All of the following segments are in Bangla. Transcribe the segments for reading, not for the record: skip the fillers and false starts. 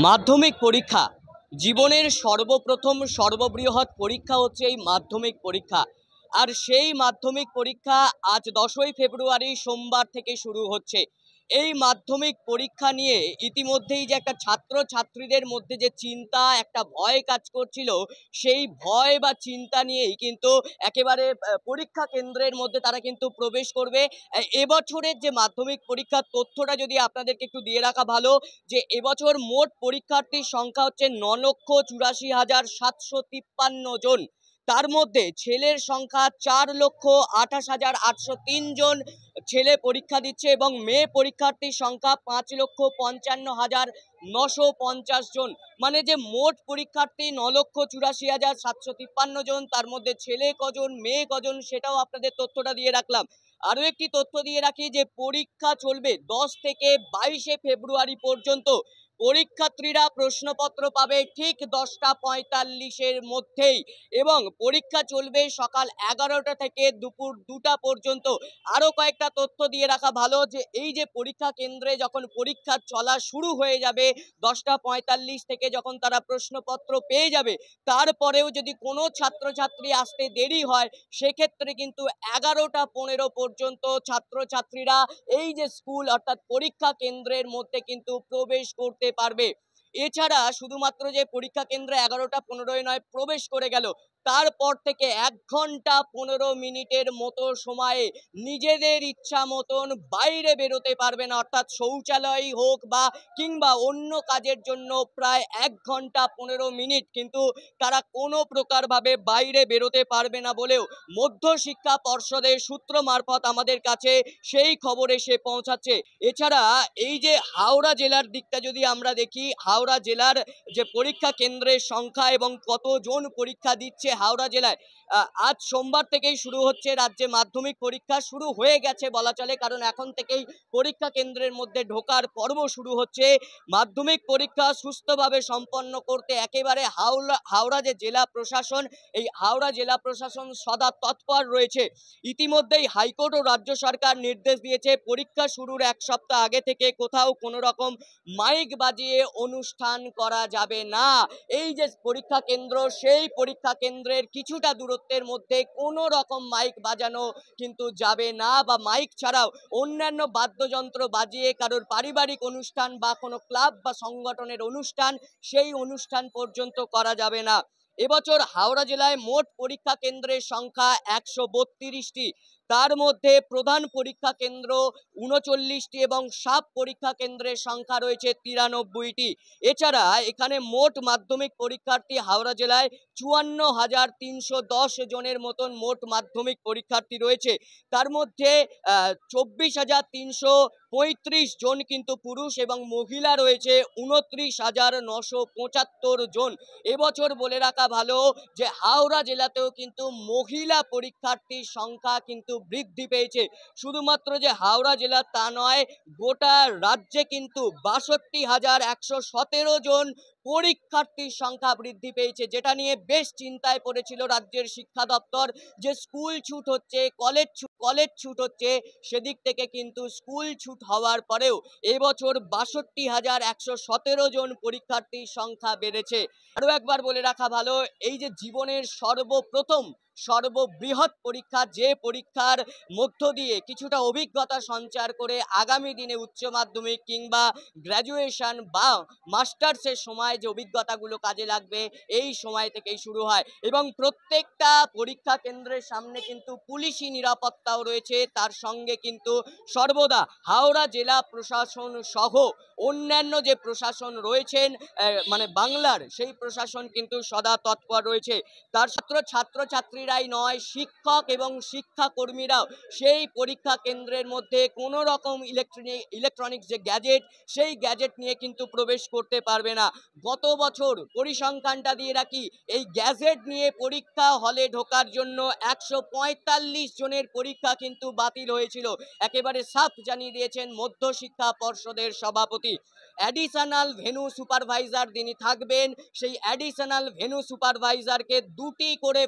মাধ্যমিক পরীক্ষা জীবনের সর্বপ্রথম সর্ববৃহৎ পরীক্ষা হচ্ছে এই মাধ্যমিক পরীক্ষা। আর সেই মাধ্যমিক পরীক্ষা আজ 10ই ফেব্রুয়ারি সোমবার থেকে শুরু হচ্ছে। এই মাধ্যমিক পরীক্ষা নিয়ে ইতিমধ্যেই যে একটা ছাত্র ছাত্রীদের মধ্যে যে চিন্তা, একটা ভয় কাজ করছিল, সেই ভয় বা চিন্তা নিয়েই কিন্তু একেবারে পরীক্ষা কেন্দ্রের মধ্যে তারা কিন্তু প্রবেশ করবে। এবছরের যে মাধ্যমিক পরীক্ষার তথ্যটা যদি আপনাদেরকে একটু দিয়ে রাখা ভালো, যে এবছর মোট পরীক্ষার্থীর সংখ্যা হচ্ছে 9,84,753 জন। তার মধ্যে ছেলের সংখ্যা 4,28,803 জন ছেলে পরীক্ষা দিচ্ছে এবং মেয়ে পরীক্ষার্থীর সংখ্যা 5,55,950 জন। মানে যে মোট পরীক্ষার্থী 9,84,753 জন, তার মধ্যে ছেলে কজন মেয়ে কজন সেটাও আপনাদের তথ্যটা দিয়ে রাখলাম। আরো একটি তথ্য দিয়ে রাখি যে পরীক্ষা চলবে 10 থেকে 22শে ফেব্রুয়ারি পর্যন্ত। পরীক্ষার্থীরা প্রশ্নপত্র পাবে ঠিক 10টা 45-এর মধ্যেই এবং পরীক্ষা চলবে সকাল 11টা থেকে দুপুর 2টা পর্যন্ত। আরো কয়েকটা তথ্য দিয়ে রাখা ভালো, যে এই যে পরীক্ষা কেন্দ্রে যখন পরীক্ষা চলা শুরু হয়ে যাবে 10টা 45 থেকে, যখন তারা প্রশ্নপত্র পেয়ে যাবে, তারপরেও যদি কোনো ছাত্রছাত্রী আসতে দেরি হয় সেক্ষেত্রে কিন্তু 11টা 15 পর্যন্ত ছাত্রছাত্রীরা এই যে স্কুল অর্থাৎ পরীক্ষা কেন্দ্রের মধ্যে কিন্তু প্রবেশ করতে পারবে। এছাড়া শুধুমাত্র যে পরীক্ষা কেন্দ্রে 11টা 15 নয়, প্রবেশ করে গেল, তারপর থেকে 1 ঘন্টা 15 মিনিটের মতো সময়ে নিজেদের ইচ্ছা মতন বাইরে বেরোতে পারবে না। অর্থাৎ শৌচালয় হোক বা কিংবা অন্য কাজের জন্য প্রায় 1 ঘন্টা 15 মিনিট কিন্তু তারা কোনো প্রকারভাবে বাইরে বেরোতে পারবে না বলেও মধ্যশিক্ষা পর্ষদের সূত্র মারফত আমাদের কাছে সেই খবর এসে পৌঁছাচ্ছে। এছাড়া এই যে হাওড়া জেলার দিকটা যদি আমরা দেখি, হাওড়া জেলার যে পরীক্ষা কেন্দ্রের সংখ্যা এবং কতজন পরীক্ষা দিচ্ছে হাওড়া জেলায়, আজ সোমবার থেকেই শুরু হচ্ছে রাজ্যে মাধ্যমিক পরীক্ষা। শুরু হয়ে গেছে বলা চলে, কারণ এখন থেকেই পরীক্ষা কেন্দ্রের মধ্যে ঢোকার পর্ব শুরু হচ্ছে। মাধ্যমিক পরীক্ষা সুস্থভাবে সম্পন্ন করতে একেবারে হাওড়া যে জেলা প্রশাসন, এই হাওড়া জেলা প্রশাসন সদা তৎপর রয়েছে। ইতিমধ্যেই হাইকোর্ট ও রাজ্য সরকার নির্দেশ দিয়েছে পরীক্ষা শুরুর 1 সপ্তাহ আগে থেকে কোথাও কোনো রকম মাইক বাজিয়ে অনুষ্ঠান করা যাবে না। এই যে পরীক্ষা কেন্দ্র, সেই পরীক্ষা কেন্দ্রের কিছুটা দূরত্বের মধ্যে কোনো রকম মাইক বাজানো কিন্তু যাবে না, বা মাইক ছাড়াও অন্যান্য বাদ্যযন্ত্র বাজিয়ে কারোর পারিবারিক অনুষ্ঠান বা কোনো ক্লাব বা সংগঠনের অনুষ্ঠান, সেই অনুষ্ঠান পর্যন্ত করা যাবে না। এবছর হাওড়া জেলায় মোট পরীক্ষা কেন্দ্রের সংখ্যা 132টি। তার মধ্যে প্রধান পরীক্ষা কেন্দ্র 39টি এবং সাব পরীক্ষা কেন্দ্রের সংখ্যা রয়েছে 93টি। এছাড়া এখানে মোট মাধ্যমিক পরীক্ষার্থী হাওড়া জেলায় 54,310 জনের মতন মোট মাধ্যমিক পরীক্ষার্থী রয়েছে। তার মধ্যে 24,335 জন কিন্তু পুরুষ এবং মহিলা রয়েছে 29,975 জন। এবছর বলে রাখা ভালো যে হাওড়া জেলাতেও কিন্তু মহিলা পরীক্ষার্থীর সংখ্যা কিন্তু বৃদ্ধি পেয়েছে। শুধুমাত্র যে হাওড়া জেলা তা নয়, গোটা রাজ্যে কিন্তু 62,117 জন পরীক্ষার্থীর সংখ্যা বৃদ্ধি পেয়েছে, যেটা নিয়ে বেশ চিন্তায় পড়েছিল রাজ্যের শিক্ষা দপ্তর, যে স্কুল ছুট হচ্ছে, কলেজ ছুট হচ্ছে, সেদিক থেকে কিন্তু স্কুল ছুট হওয়ার পরেও এবছর 62,117 জন পরীক্ষার্থীর সংখ্যা বেড়েছে। আরো একবার বলে রাখা ভালো, এই যে জীবনের সর্বপ্রথম সর্ববৃহৎ পরীক্ষা, যে পরীক্ষার মধ্য দিয়ে কিছুটা অভিজ্ঞতা সঞ্চার করে আগামী দিনে উচ্চ মাধ্যমিক কিংবা গ্র্যাজুয়েশন বা মাস্টার্সের সময় যে অভিজ্ঞতাগুলো কাজে লাগবে, এই সময় থেকেই শুরু হয় এবং প্রত্যেকটা পরীক্ষা কেন্দ্রের সামনে কিন্তু পুলিশি নিরাপত্তাও রয়েছে। তার সঙ্গে কিন্তু সর্বদা হাওড়া জেলা প্রশাসন সহ অন্যান্য যে প্রশাসন রয়েছেন, মানে বাংলার সেই প্রশাসন কিন্তু সদা তৎপর রয়েছে। তার ছাত্রছাত্রীরাই নয়, শিক্ষক এবং শিক্ষাকর্মীরাও সেই পরীক্ষা কেন্দ্রের মধ্যে কোনো রকম ইলেকট্রনিক্স যে গ্যাজেট, সেই গ্যাজেট নিয়ে কিন্তু প্রবেশ করতে পারবে না। গত বছর পরিসংখ্যানটা দিয়ে রাখি, এই গ্যাজেট নিয়ে পরীক্ষা হলে ঢোকার জন্য 145 জনের পরীক্ষা কিন্তু বাতিল হয়েছিল। একেবারে সাফ জানিয়ে দিয়েছেন মধ্যশিক্ষা পর্ষদের সভাপতি। অ্যাডিশনাল ভেন্যু সুপারভাইজার যিনি থাকবেন, সেই অ্যাডিশনাল ভেন্যু সুপারভাইজারকে দুটি করে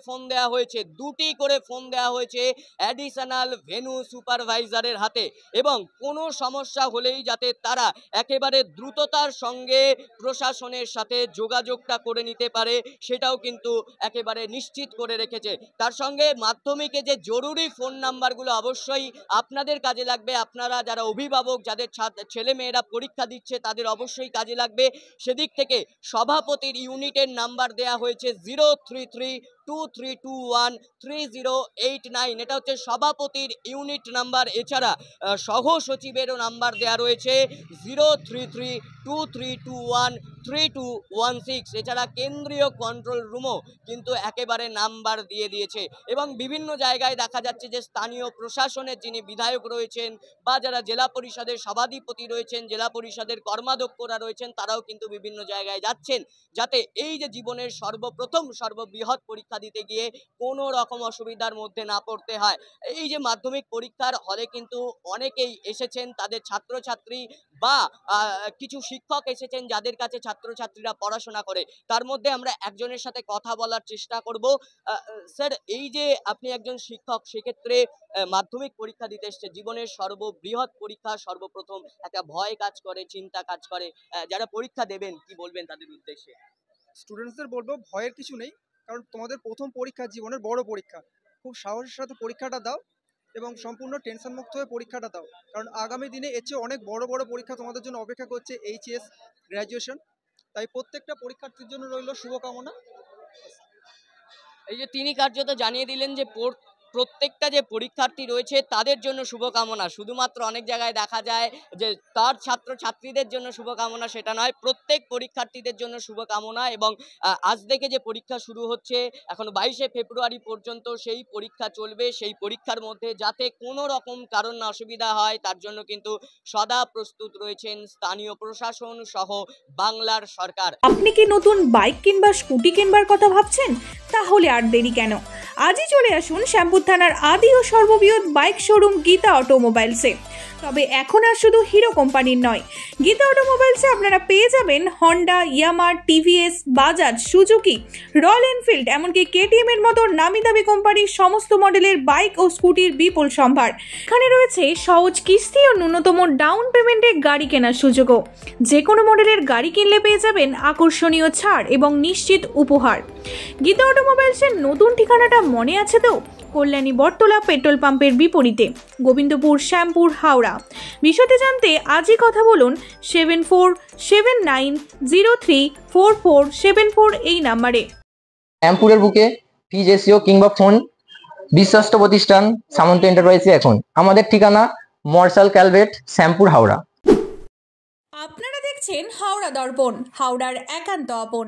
ফোন দেওয়া হয়েছে অ্যাডিশনাল ভেন্যু সুপারভাইজারের হাতে, এবং কোনো সমস্যা হলেই যাতে তারা একেবারে দ্রুততার সঙ্গে প্রশাসনের সাথে যোগাযোগটা করে নিতে পারে সেটাও কিন্তু একেবারে নিশ্চিত করে রেখেছে। তার সঙ্গে মাধ্যমিকে যে জরুরি ফোন নাম্বারগুলো অবশ্যই আপনাদের কাজে লাগবে, আপনারা যারা অভিভাবক যাদের ছেলে মেয়েরা পরীক্ষা দিচ্ছে তাদের অবশ্যই কাজে লাগবে। সেদিক থেকে সভাপতির ইউনিটের নাম্বার দেয়া হয়েছে 03323213089, এটা হচ্ছে সভাপতির ইউনিট নাম্বার। এছাড়া সহ সচিবেরও নাম্বার দেয়া রয়েছে 03323213216। এছাড়া কেন্দ্রীয় কন্ট্রোল রুমও কিন্তু একেবারে নাম্বার দিয়ে দিয়েছে, এবং বিভিন্ন জায়গায় দেখা যাচ্ছে যে স্থানীয় প্রশাসনের যিনি বিধায়ক রয়েছেন বা যারা জেলা পরিষদের সভাধিপতি রয়েছেন, জেলা পরিষদের কর্মাধ্যক্ষরা রয়েছেন, তারাও কিন্তু বিভিন্ন জায়গায় যাচ্ছেন যাতে এই যে জীবনের সর্বপ্রথম সর্ববৃহৎ পরীক্ষা দিতে গিয়ে কোনো রকম অসুবিধার মধ্যে না পড়তে হয়। এই যে মাধ্যমিক পরীক্ষার হলে কিন্তু অনেকেই এসেছেন, তাদের ছাত্রছাত্রী বা কিছু শিক্ষক এসেছেন যাদের কাছে ছাত্রছাত্রীরা পড়াশোনা করে। তার মধ্যে আমরা একজনের সাথে কথা বলার চেষ্টা করব। স্যার, এই যে আপনি একজন শিক্ষক, সেক্ষেত্রে মাধ্যমিক পরীক্ষা দিতে এসছে, জীবনের সর্ববৃহৎ পরীক্ষা, সর্বপ্রথম একটা ভয় কাজ করে, চিন্তা কাজ করে, যারা পরীক্ষা দেবেন কি বলবেন তাদের উদ্দেশ্যে? স্টুডেন্টসদের বলবো ভয়ের কিছু নেই, কারণ তোমাদের প্রথম পরীক্ষা জীবনের বড় পরীক্ষা। খুব সাহসের সাথে পরীক্ষাটা দাও এবং সম্পূর্ণ টেনশন মুক্ত হয়ে পরীক্ষাটা দাও, কারণ আগামী দিনে এর চেয়ে অনেক বড় বড় পরীক্ষা তোমাদের জন্য অপেক্ষা করছে, এইচএস, গ্র্যাজুয়েশন। তাই প্রত্যেকটা পরীক্ষার্থীর জন্য রইল শুভকামনা। এই যে তিনি কার্যত জানিয়ে দিলেন যে প্রত্যেকটা যে পরীক্ষার্থী রয়েছে তাদের জন্য শুভকামনা। শুধুমাত্র অনেক জায়গায় দেখা যায় যে তার ছাত্রছাত্রীদের জন্য শুভকামনা, সেটা নয়, প্রত্যেক পরীক্ষার্থীদের জন্য শুভকামনা। এবং আজ থেকে যে পরীক্ষা শুরু হচ্ছে, এখন 22শে ফেব্রুয়ারি পর্যন্ত সেই পরীক্ষা চলবে। সেই পরীক্ষার মধ্যে যাতে কোনো রকম কারণ অসুবিধা হয় তার জন্য কিন্তু সদা প্রস্তুত রয়েছেন স্থানীয় প্রশাসন সহ বাংলার সরকার। আপনি কি নতুন বাইক কিংবা স্কুটি কিনবার কথা ভাবছেন? তাহলে আর দেরি কেন, আজই চলে আসুন শ্যামপুর থানার আদি ও সর্ববৃহৎ বাইক শোরুম গীতা অটোমোবাইলসে। তবে এখন আর শুধু হিরো কোম্পানির নয়, গীতা অটোমোবাইলসে আপনারা পেয়ে যাবেন Honda, Yamaha, TVS, Bajaj, Suzuki, royal Enfield, এমনকি কেটিএম এর মতো নামি দামি কোম্পানির সমস্ত মডেলের বাইক ও স্কুটির বিপুল সম্ভার। এখানে রয়েছে সহজ কিস্তি ও ন্যূনতম ডাউন পেমেন্টে গাড়ি কেনার সুযোগও। যে কোনো মডেলের গাড়ি কিনলে পেয়ে যাবেন আকর্ষণীয় ছাড় এবং নিশ্চিত উপহার। গীতা অটোমোবাইলসের নতুন ঠিকানাটা মনে আছে তো? কল্যাণী বটতলা পেট্রোল পাম্পের বিপরীতে, গোবিন্দপুর, শ্যামপুর, হাওড়া। বিষয়টি জানতে আজই কথা বলুন 7479034474 এই নাম্বারে। শ্যামপুরের বুকে ফিজ এসিও কিংবা ফোন বিশ্বস্ত প্রতিষ্ঠান সামন্ত এন্টারপ্রাইজে এখন। আমাদের ঠিকানা মর্শাল ক্যালভেট, শ্যামপুর, হাওড়া। আপনারা দেখছেন হাওড়া দর্পণ, হাওড়ার একান্ত আপন।